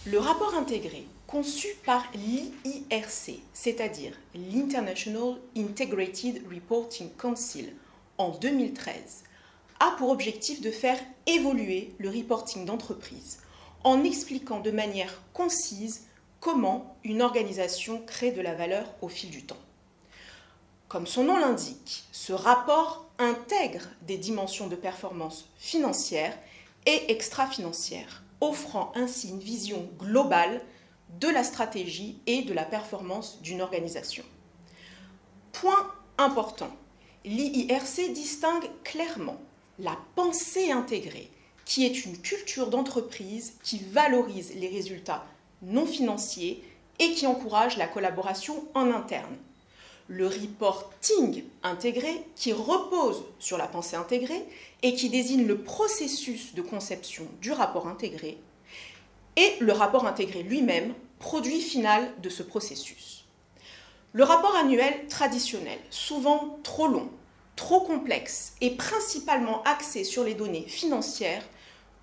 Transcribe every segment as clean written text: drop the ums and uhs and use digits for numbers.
Le rapport intégré, conçu par l'IIRC, c'est-à-dire l'International Integrated Reporting Council, en 2013, a pour objectif de faire évoluer le reporting d'entreprise en expliquant de manière concise comment une organisation crée de la valeur au fil du temps. Comme son nom l'indique, ce rapport intègre des dimensions de performance financière et extra-financière, offrant ainsi une vision globale de la stratégie et de la performance d'une organisation. Point important, l'IIRC distingue clairement la pensée intégrée, qui est une culture d'entreprise qui valorise les résultats non financiers et qui encourage la collaboration en interne. Le reporting intégré, qui repose sur la pensée intégrée et qui désigne le processus de conception du rapport intégré, et le rapport intégré lui-même, produit final de ce processus. Le rapport annuel traditionnel, souvent trop long, trop complexe et principalement axé sur les données financières,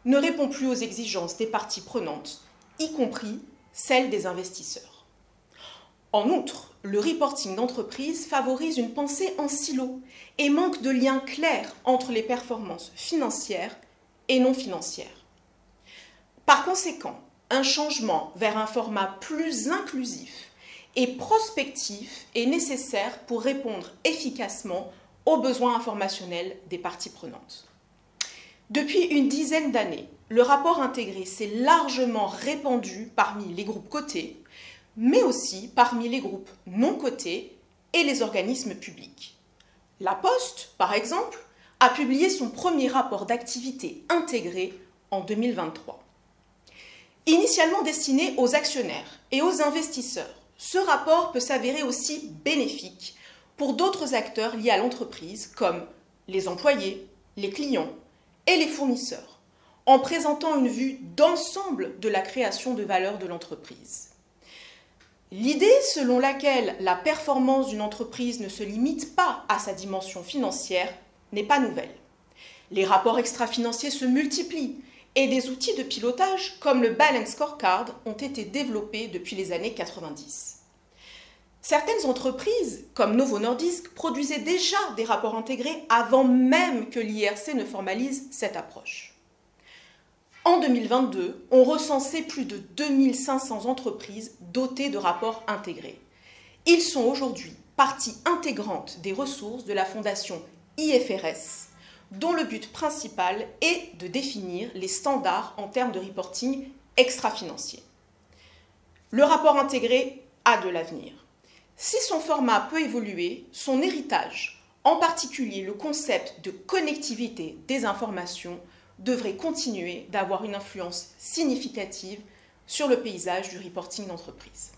ne répond plus aux exigences des parties prenantes, y compris celles des investisseurs. En outre, le reporting d'entreprise favorise une pensée en silo et manque de lien clair entre les performances financières et non financières. Par conséquent, un changement vers un format plus inclusif et prospectif est nécessaire pour répondre efficacement aux besoins informationnels des parties prenantes. Depuis une dizaine d'années, le rapport intégré s'est largement répandu parmi les groupes cotés, mais aussi parmi les groupes non cotés et les organismes publics. La Poste, par exemple, a publié son premier rapport d'activité intégré en 2023. Initialement destiné aux actionnaires et aux investisseurs, ce rapport peut s'avérer aussi bénéfique pour d'autres acteurs liés à l'entreprise, comme les employés, les clients et les fournisseurs, en présentant une vue d'ensemble de la création de valeur de l'entreprise. L'idée selon laquelle la performance d'une entreprise ne se limite pas à sa dimension financière n'est pas nouvelle. Les rapports extra-financiers se multiplient et des outils de pilotage comme le Balance Scorecard ont été développés depuis les années 90. Certaines entreprises, comme Novo Nordisk, produisaient déjà des rapports intégrés avant même que l'IIRC ne formalise cette approche. En 2022, on recensait plus de 2500 entreprises dotées de rapports intégrés. Ils sont aujourd'hui partie intégrante des ressources de la fondation IFRS, dont le but principal est de définir les standards en termes de reporting extra-financier. Le rapport intégré a de l'avenir. Si son format peut évoluer, son héritage, en particulier le concept de connectivité des informations, devrait continuer d'avoir une influence significative sur le paysage du reporting d'entreprise.